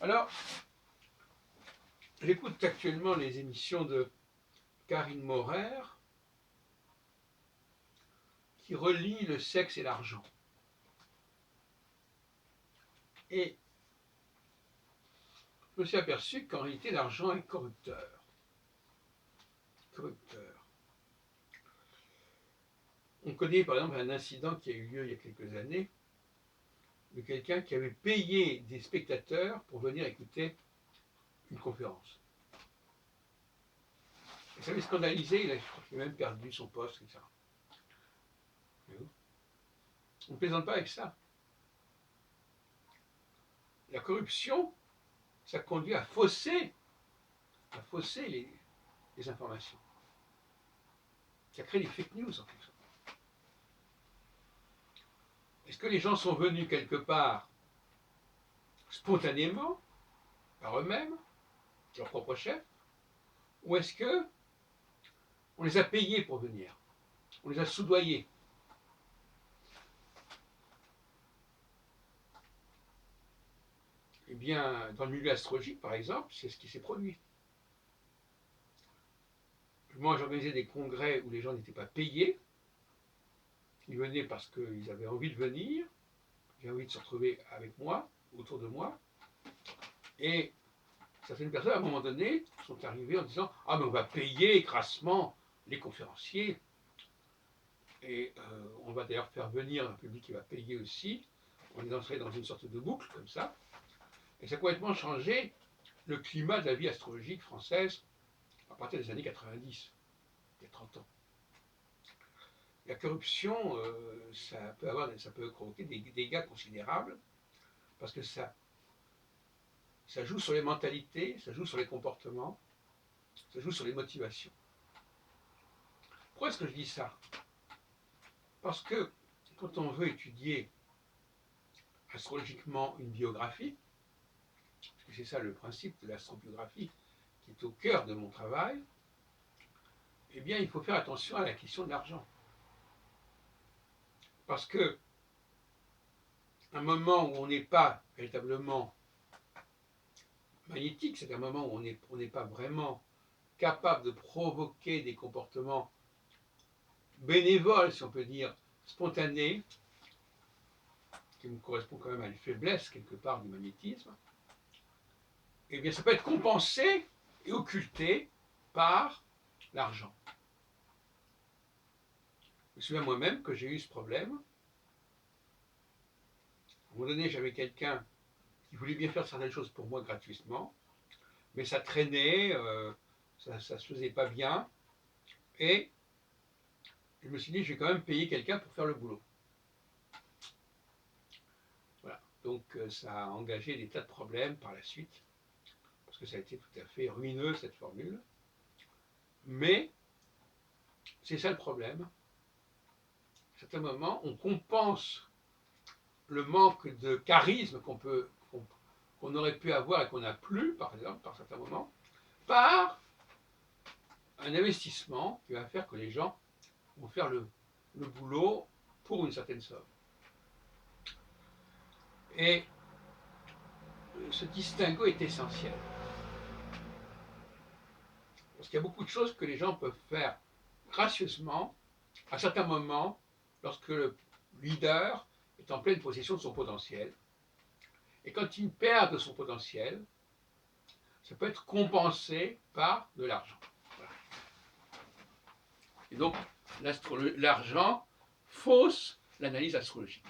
Alors, j'écoute actuellement les émissions de Karine Maurer qui relie le sexe et l'argent. Et je me suis aperçu qu'en réalité, l'argent est corrupteur. Corrupteur. On connaît par exemple un incident qui a eu lieu il y a quelques années de quelqu'un qui avait payé des spectateurs pour venir écouter une conférence. Et ça avait scandalisé, je crois qu'il a même perdu son poste, etc. On ne plaisante pas avec ça. La corruption, ça conduit à fausser les informations. Ça crée des fake news en quelque sorte. Est-ce que les gens sont venus quelque part spontanément, par eux-mêmes, leur propre chef, ou est-ce que on les a payés pour venir, on les a soudoyés? Eh bien, dans le milieu astrologique, par exemple, c'est ce qui s'est produit. Moi, j'organisais des congrès où les gens n'étaient pas payés. Ils venaient parce qu'ils avaient envie de venir, ils avaient envie de se retrouver avec moi, autour de moi. Et certaines personnes, à un moment donné, sont arrivées en disant « Ah, mais on va payer grassement les conférenciers. Et on va d'ailleurs faire venir un public qui va payer aussi. » On est entré dans une sorte de boucle, comme ça. Et ça a complètement changé le climat de la vie astrologique française à partir des années 90, il y a 30 ans. La corruption, ça peut provoquer des dégâts considérables, parce que ça joue sur les mentalités, ça joue sur les comportements, ça joue sur les motivations. Pourquoi est-ce que je dis ça? Parce que quand on veut étudier astrologiquement une biographie, parce que c'est ça le principe de l'astrobiographie qui est au cœur de mon travail, eh bien il faut faire attention à la question de l'argent. Parce que un moment où on n'est pas véritablement magnétique, c'est un moment où on n'est pas vraiment capable de provoquer des comportements bénévoles, si on peut dire, spontanés, qui me correspond quand même à une faiblesse quelque part du magnétisme, eh bien ça peut être compensé et occulté par l'argent. Je me souviens moi-même que j'ai eu ce problème. À un moment donné, j'avais quelqu'un qui voulait bien faire certaines choses pour moi gratuitement, mais ça traînait, ça ne se faisait pas bien, et je me suis dit, je vais quand même payer quelqu'un pour faire le boulot. Voilà. Donc ça a engagé des tas de problèmes par la suite, parce que ça a été tout à fait ruineux, cette formule. Mais c'est ça le problème. À certains moments, on compense le manque de charisme qu'on aurait pu avoir et qu'on n'a plus, par exemple, par certains moments, par un investissement qui va faire que les gens vont faire le boulot pour une certaine somme. Et ce distinguo est essentiel. Parce qu'il y a beaucoup de choses que les gens peuvent faire gracieusement, à certains moments, lorsque le leader est en pleine possession de son potentiel. Et quand il perd de son potentiel, ça peut être compensé par de l'argent. Voilà. Et donc, l'argent fausse l'analyse astrologique.